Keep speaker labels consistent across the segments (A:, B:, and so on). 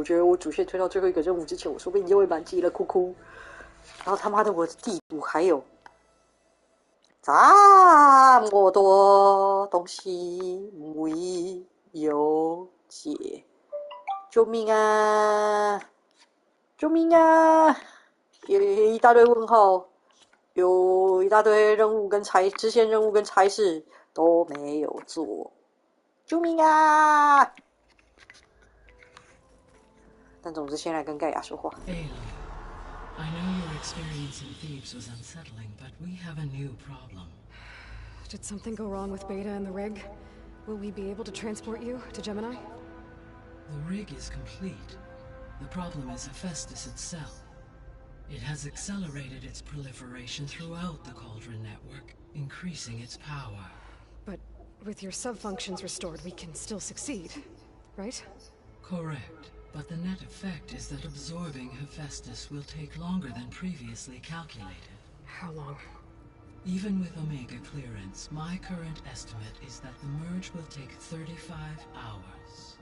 A: 我觉得我主线推到最后一个任务之前，我说不定就会满级了，哭哭。然后他妈的，我的地图还有这么多东西没有解，救命啊！救命啊！有一大堆问号，有一大堆任务跟支线任务跟差事都没有做，救命啊！但总之先来跟盖亚说话。
B: I know your experience in Thebes was unsettling, but we have a new problem.
C: Did something go wrong with Beta and the rig? Will we be able to transport you to Gemini?
B: The rig is complete. The problem is Hephaestus itself. It has accelerated its proliferation throughout the Cauldron network, increasing its power.
C: But with your sub-functions restored, we can still succeed, right?
B: Correct. But the net effect is that absorbing Hephaestus will take longer than previously calculated.
C: How long?
B: Even with Omega clearance, my current estimate is that the merge will take 35 hours.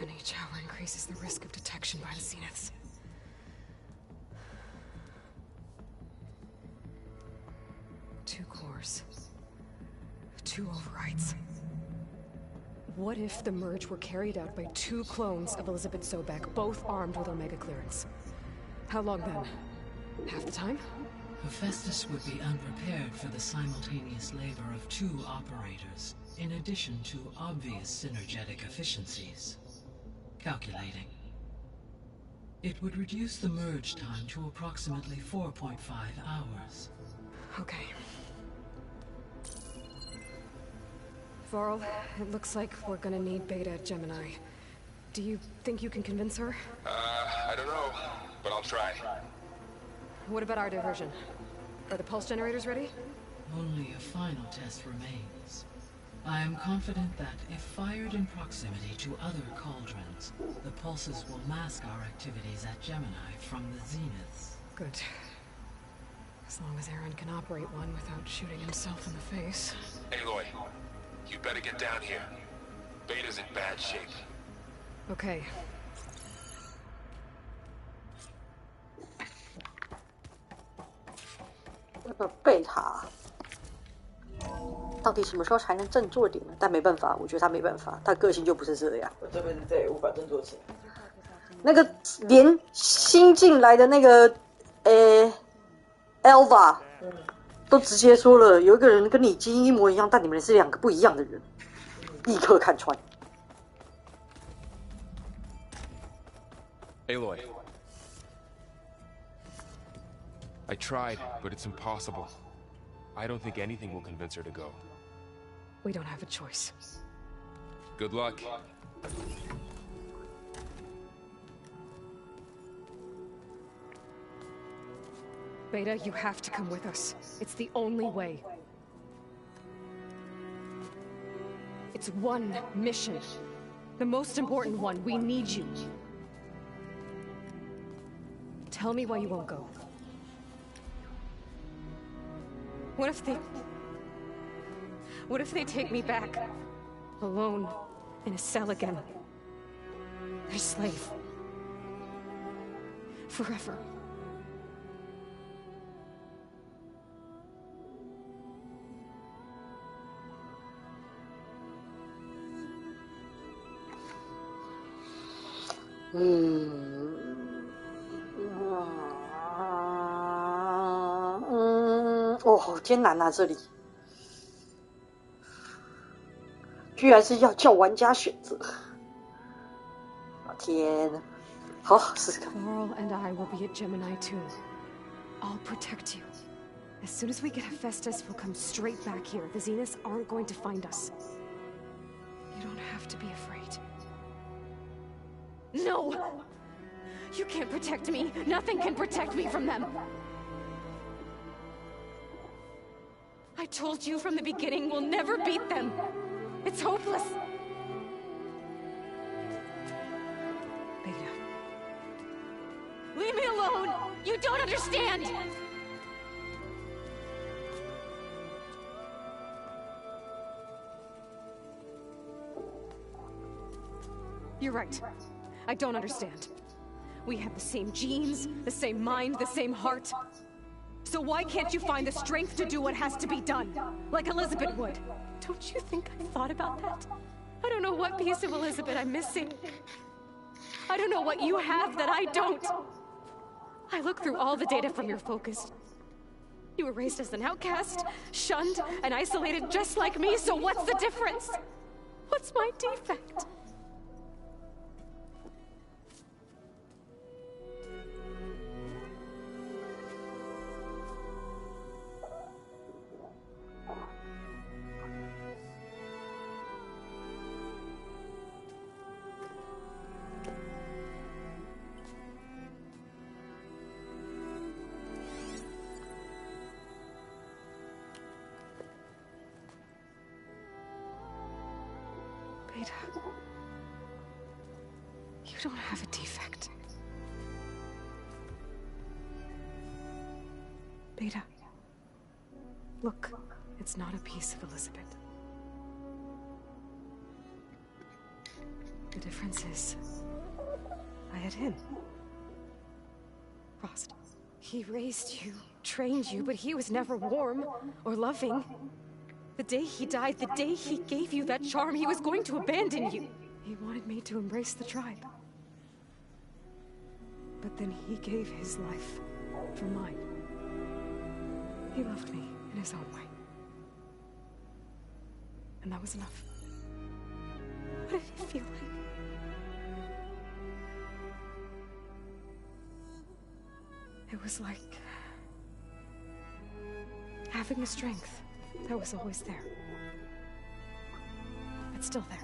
C: And each hour increases the risk of detection by the Zeniths. Two cores. Two overrides. What if the merge were carried out by two clones of Elizabeth Sobek, both armed with Omega clearance? How long then? Half the time?
B: Hephaestus would be unprepared for the simultaneous labor of two operators, in addition to obvious synergetic efficiencies. Calculating. It would reduce the merge time to approximately 4.5 hours.
C: Okay. Varl, it looks like we're gonna need Beta at Gemini. Do you think you can convince her?
D: I don't know, but I'll try.
C: What about our diversion? Are the pulse generators ready?
B: Only a final test remains. I am confident that if fired in proximity to other cauldrons, the pulses will mask our activities at Gemini from the Zeniths.
C: Good. As long as Aaron can operate one without shooting himself in the face.
D: Aloy, you better get down here. Beta's in bad shape.
C: Okay.
A: 贝塔到底什么时候才能振作点呢？但没办法，我觉得他没办法，他个性就不是这样。
E: 我这辈子再也无法振作起来。
A: 那个连新进来的那个Elva 都直接说了，有一个人跟你基因一模一样，但你们是两个不一样的人，立刻看穿。
D: Aloy. I tried, but it's impossible. I don't think anything will convince her to go.
C: We don't have a choice.
D: Good luck.
C: Beta, you have to come with us. It's the only way. It's one mission. The most important one. We need you. Tell me why you won't go. What if they take me back? Alone, in a cell again. Their slave. Forever.
A: 哦，好艰难啊！这里居然是要叫玩家选择，天，好，试试看。
C: Varl and I will be at Gemini too. I'll protect you. As soon as we get Hephaestus, we'll come straight back here. The Zeniths aren't going to find us. You don't have to be afraid. No! You can't protect me. Nothing can protect me from them. I told you from the beginning, we'll never beat them. It's hopeless. Beta. Leave me alone! You don't understand! You're right. I don't understand. We have the same genes, the same mind, the same heart. So why can't you find the strength to do what has to be done, like Elizabeth would? Don't you think I've thought about that? I don't know what piece of Elizabeth I'm missing. I don't know what you have that I don't. I look through all the data from your focus. You were raised as an outcast, shunned, and isolated just like me, so what's the difference? What's my defect? Beta, you don't have a defect. Beta, look, it's not a piece of Elizabeth. The difference is, I had him. Frost. He raised you, trained you, but he was never warm or loving. The day he died, the day he gave you that charm, he was going to abandon you. He wanted me to embrace the tribe. But then he gave his life for mine. He loved me in his own way. And that was enough. What did it feel like? It was like having a strength that was always there. It's still there.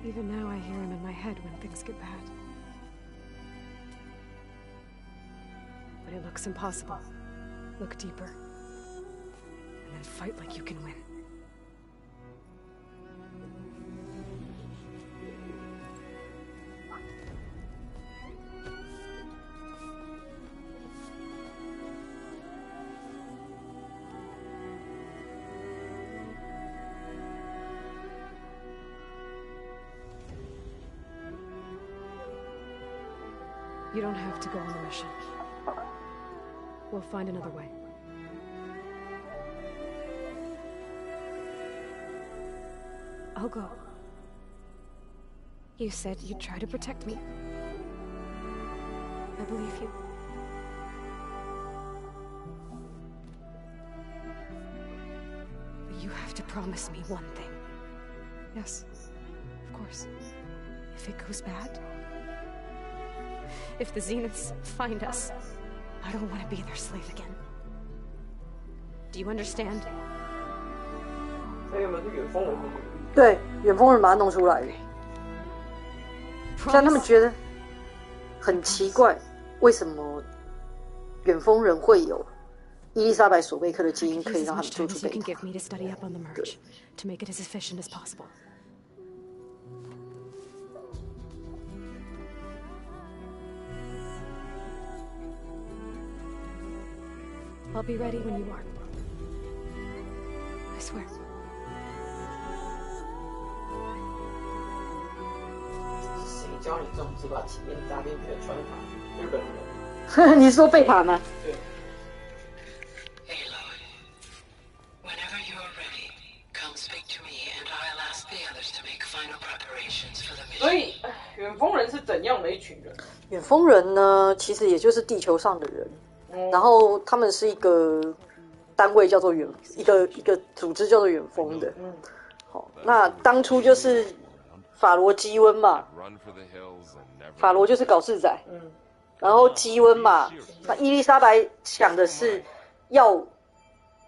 C: Even now I hear him in my head when things get bad. But it looks impossible. Look deeper. And then fight like you can win. You don't have to go on a mission. We'll find another way. I'll go. You said you'd try to protect me. I believe you. But you have to promise me one thing. Yes, of course. If it goes bad, if the Zeniths find us, I don't want to be their slave again. Do you understand?
E: 那原本是远风人的努力，
A: 对，远风人把它弄出来的，像他们觉得很奇怪，为什么远风人会有伊丽莎白·索贝克的基因可以让他们做出贝塔？I'll
C: be ready when you are. I swear.
E: 谁教你这种只把体验扎进去的穿法？日本人。
A: 你说贝塔吗？
E: 对。
B: Aloy, whenever you're ready, come speak to me and I'll ask the others to make final preparations for the mission.
E: 所以，远风人是怎样的一群人？
A: 远风人呢，其实也就是地球上的人。然后他们是一个单位叫做一个组织叫做远风的。好，那当初就是法罗基温嘛，法罗就是搞事仔，然后基温嘛，那伊丽莎白想的是要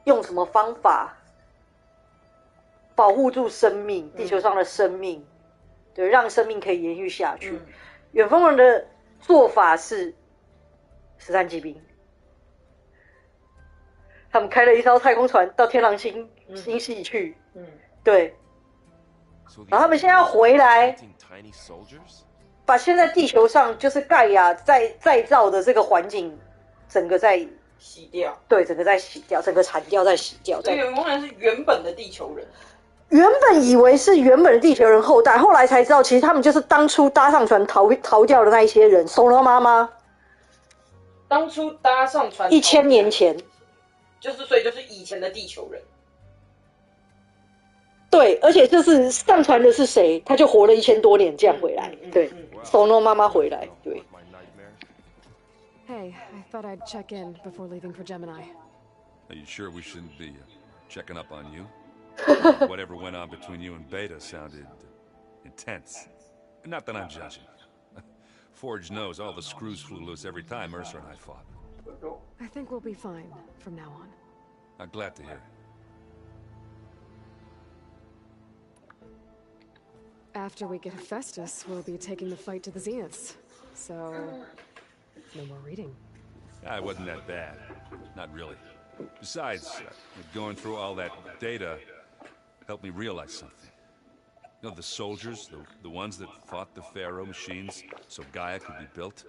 A: 用什么方法保护住生命，地球上的生命，对，让生命可以延续下去。远风人的做法是13骑兵。他们开了一艘太空船到天狼星系去，对，然后他们现在要回来，把现在地球上就是盖亚再造的这个环境，整个在
E: 洗掉，
A: 对，整个在洗掉，整个铲掉再洗掉。
E: 所以远风人是原本的地球人，
A: 原本以为是原本的地球人后代，后来才知道，其实他们就是当初搭上船逃掉的那一些人。手罗妈妈
E: 当初搭上船
A: 1000年前，
E: 所以就是以前的地球人。
A: 对，而且就是上船的是谁，他就活了1000多年这样回来。对，手罗妈妈回来，对。
C: Hey, I thought I'd check in before leaving for Gemini.
F: Are you sure we shouldn't be checking up on you? Whatever went on between you and Beta sounded intense. Not that I'm judging. Forge knows all the screws flew loose every time Mercer and I fought.
C: I think we'll be fine from now on.
F: I'm glad to hear.
C: After we get Hephaestus, we'll be taking the fight to the Zeniths. So, no more reading.
F: It wasn't that bad. Not really. Besides, going through all that data helped me realize something. You know, the soldiers, the ones that fought the Pharaoh machines so Gaia could be built,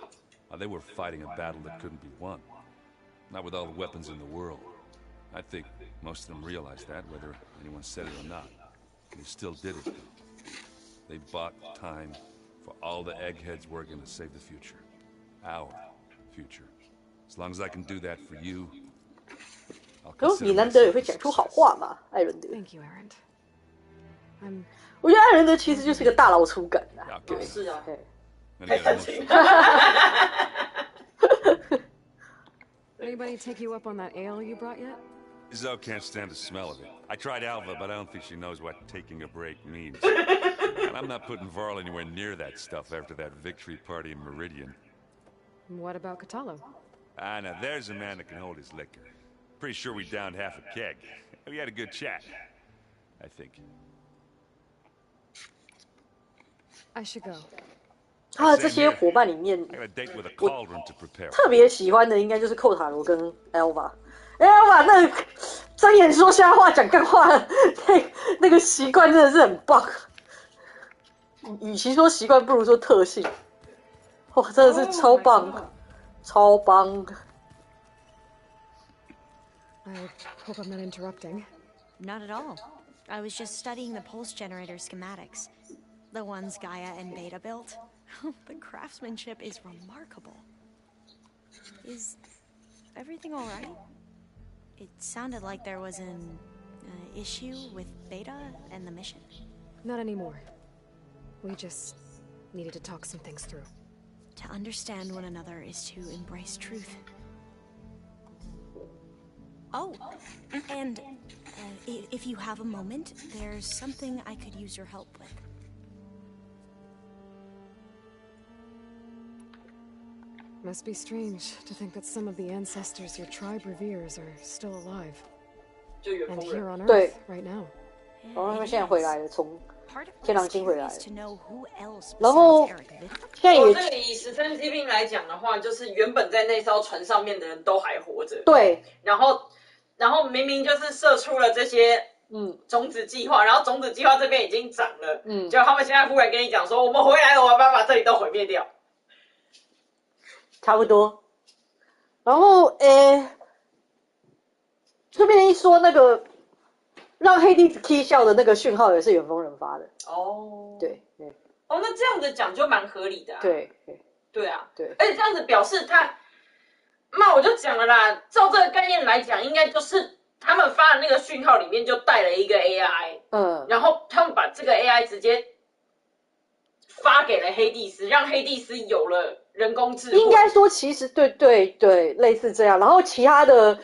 F: they were fighting a battle that couldn't be won. Not with all the weapons in the world. I think most of them realized that, whether anyone said it or not. They still did it, though. They bought time for all the eggheads working to save the future. Our future. As long as I can do that for you, I'll
A: 可是
F: consider
A: 你难得也
F: myself
A: 会
F: a
A: 讲出好话嘛，艾伦德。
C: Thank you, Erend. I'm
A: 我觉得艾伦德其实就是个大老粗感啊。
F: success.
A: 对，
E: 是啊，
A: 对。
F: And
E: 太
F: again,
E: 煽
F: most-
E: 情。
C: Anybody take you up on that ale you brought yet?
F: Zoe can't stand the smell of it. I tried Alva, but I don't think she knows what taking a break means. And I'm not putting Varl anywhere near that stuff after that victory party in Meridian.
C: What about Catalo?
F: Now there's a man that can hold his liquor. Pretty sure we downed half a keg. We had a good chat, I think.
C: I should go.
A: 他的这些伙伴里面，
F: I got a date with a cauldron to prepare.
A: 特别喜欢的应该就是寇塔罗跟 Elva。Elva 那睁眼说瞎话、讲干话，那个习惯真的是很棒。与其说习惯，不如说特性。哇，真的是超棒，超棒。
C: I hope I'm not interrupting.
G: Not at all. I was just studying the pulse generator schematics. The ones Gaia and Beta built. The craftsmanship is remarkable. Is everything all right? It sounded like there was an issue with Beta and the mission.
C: Not anymore. We just needed to talk some things through.
G: To understand one another is to embrace truth. Oh, and if you have a moment, there's something I could use your help with.
C: Must be strange to think that some of the ancestors your tribe reveres are still alive.
E: 就远
C: And
E: 峰
C: here
E: 人。
C: on
A: 对。
C: Earth right now.
A: 然后他们现在回来了，从
G: Part of
A: 天狼
G: what's
A: 星回来
G: curious
A: 了
G: to know who else
A: 然后
G: besides Eric Vitt.
A: 现在也
E: 这个以13骑兵来讲的话，就是原本在那艘船上面的人都还活着，
A: 对，
E: 然后明明就是射出了这些种子计划，然后种子计划这边已经长了，结果他们现在忽然跟你讲说，我们回来了，我们要把这里都毁灭掉。
A: 差不多。然后顺便一说，那个让黑弟子 K 笑的那个讯号也是远峰人发的。
E: 哦，
A: 对对
E: 哦，那这样子讲就蛮合理的啊。
A: 对对
E: 对啊，
A: 对，
E: 而且这样子表示他，那我就讲了啦，照这个概念来讲，应该就是他们发的那个讯号里面就带了一个 AI，然后他们把这个 AI 直接发给了黑帝斯，让黑帝斯有了人工智慧。
A: 应该说其实对，类似这样。然后其他的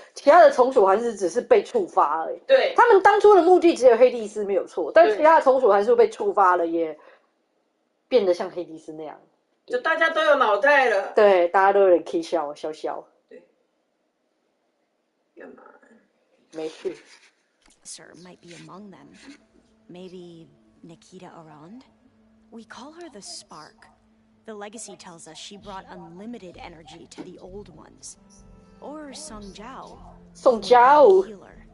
A: 从属函数只是被触发而已。
E: 对，
A: 他们当初的目的只有黑帝斯没有错，但其他的从属函数被触发了，也变得像黑帝斯那样。
E: 就大家都有脑袋了。
A: 对，大家都有点 K 笑。
E: 对，干嘛？
A: 没事。
G: Sir might be among them. Maybe Nikita Arand? We call her the Spark. The legacy tells us she brought unlimited energy to the old ones. Or Song Jiao.
A: Song Jiao.
G: Healer.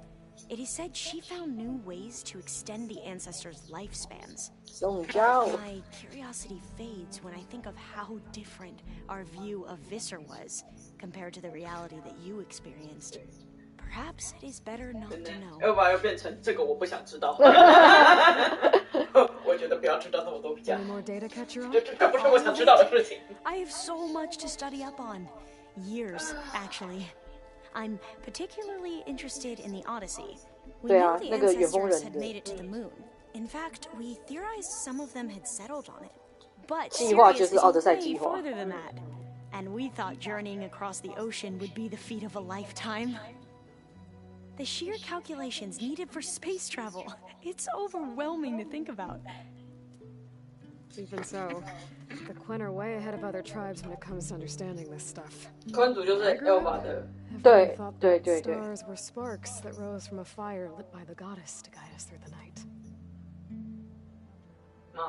G: It is said she found new ways to extend the ancestors' lifespans.
A: Song Jiao.
G: My curiosity fades when I think of how different our view of Visser was compared to the reality that you experienced. perhaps it is better not to know.
E: 要不然又变成这个我不想知道。我觉得不要知道那么多比较好。
C: Any more data catch your eye?
E: 这不是我想知道的事情。
G: I have so much to study up on. Years, actually. I'm particularly interested in the Odyssey. We knew the ancestors had made it to the moon. In fact, we theorized some of them had settled on it. But Sirius is way further than that. And we thought journeying across the ocean would be the feat of a lifetime. The sheer calculations needed for space travel. It's overwhelming to think about.
C: Even so, the Quen are way ahead of other tribes when it comes to understanding this stuff.
E: 昆族就是 Elva 的。
A: 对
C: Stars were sparks that rose from a fire lit by the goddess to guide us through the night.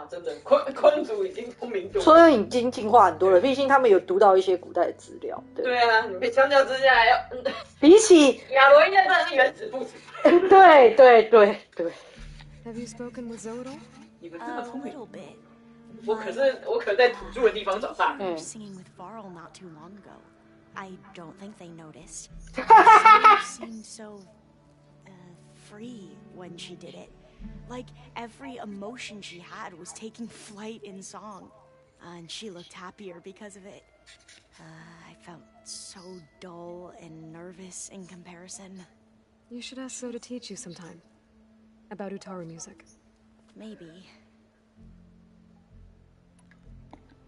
E: 真的，昆族已经聪明多了。
A: 所以已经进化很多了，毕竟他们有读到一些古代的资料。
E: 对啊，你被相较之下还要，
A: 比起
E: 亚罗应该真的是原子父子。
A: 对。
C: Have you spoken with Zodal?
E: 你们这么聪明。
G: A little bit.
E: 我可在土著的地方长大。
G: Singing with Varl not too long ago. I don't think they noticed. She seemed so free when she did it. Like every emotion she had was taking flight in song. And she looked happier because of it. I felt so dull and nervous in comparison.
C: You should ask Zo to teach you sometime. About Utaru music.
G: Maybe.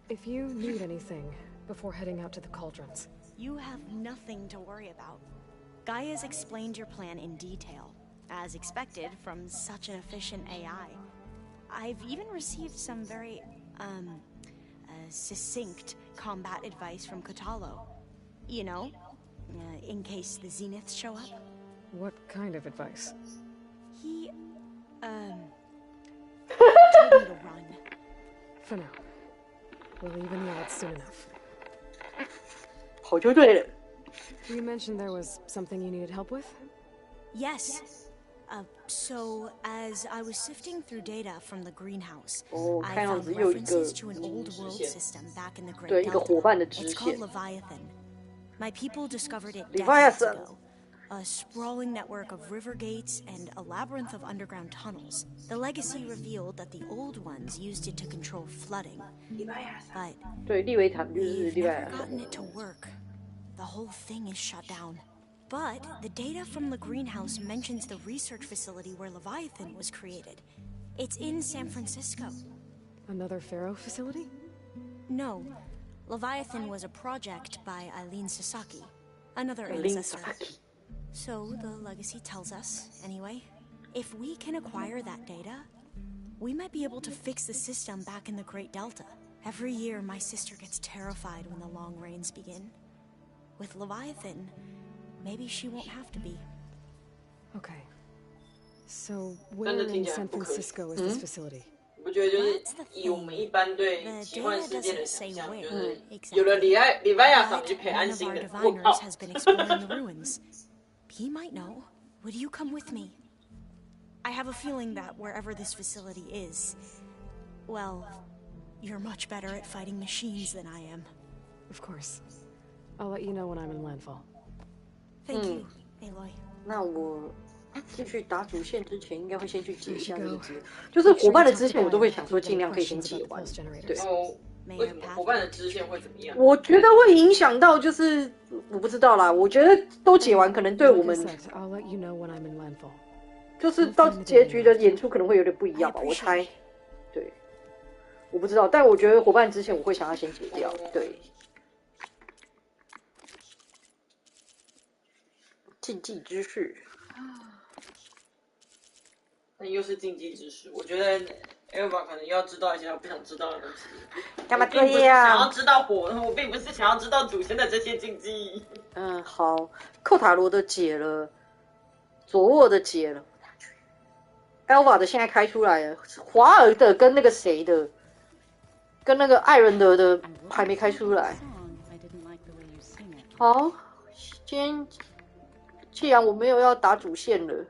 C: If you need anything before heading out to the cauldrons.
G: You have nothing to worry about. Gaia's explained your plan in detail, as expected from such an efficient AI. I've even received some very, succinct combat advice from Kotalo. You know, in case the Zeniths show up.
C: What kind of advice?
G: He, told me to run.
C: For now. We'll even the odds soon enough.
A: 好就对了。
C: You mentioned there was something you needed help with?
G: Yes. So, as I was sifting through data from the greenhouse, I
A: 看样
G: found
A: 子又一个
G: references to an old world system back in the
A: 对
G: Great
A: 一个伙伴的
G: Delta.
A: 支
G: It's called
A: 线。
G: Leviathan. My people discovered it
A: Leviathan.
G: decades ago. A sprawling network of river gates and a labyrinth of underground tunnels. The legacy revealed that the old ones used it to control flooding. But
A: 对，利维坦就是
G: we've
A: 利维
G: never
A: 坦。
G: gotten it to work. The whole thing is shut down. But the data from the greenhouse mentions the research facility where Leviathan was created. It's in San Francisco.
C: Another Pharaoh facility?
G: No, Leviathan was a project by Eileen Sasaki, another
A: Eileen
G: ancestor.
A: Sasaki.
G: So the legacy tells us, anyway, if we can acquire that data, we might be able to fix the system back in the Great Delta. Every year, my sister gets terrified when the long rains begin. With Leviathan, maybe she won't have to be.
C: Okay. So, where in San Francisco is this facility?
E: 不觉得就是以我们一般对奇幻世界的想象，就是有了里外亚上就可以安心的。我靠！
G: has been exploring the ruins. He might know. Would you come with me? I have a feeling that wherever this facility is, well, you're much better at fighting machines than I am.
C: Of course. I'll let you know when I'm in landfall.
G: Thank you, Aloy.
A: 那我进去打主线之前，应该会先去解一下这个资料。就是伙伴的支线，我都会想说尽量可以先解完。对。
E: 为什么伙伴的支线会怎么样？
A: 我觉得会影响到，就是我不知道啦。我觉得都解完，可能对我们就是到结局的演出可能会有点不一样吧。我猜，对，我不知道，但我觉得伙伴之前我会想要先解掉。对，禁忌之事。
E: 那又是禁忌知识，我觉得 Elva 可能要知道一些他不想知道的东西。
A: 干嘛这样？
E: 想要知道我并不是想要知道祖先的这些禁忌。
A: 好，寇塔罗的解了，佐沃的解了 ，Elva 的现在开出来了，华尔的跟那个谁的，跟那个艾伦德的还没开出来。好，今天既然我没有要打主线了。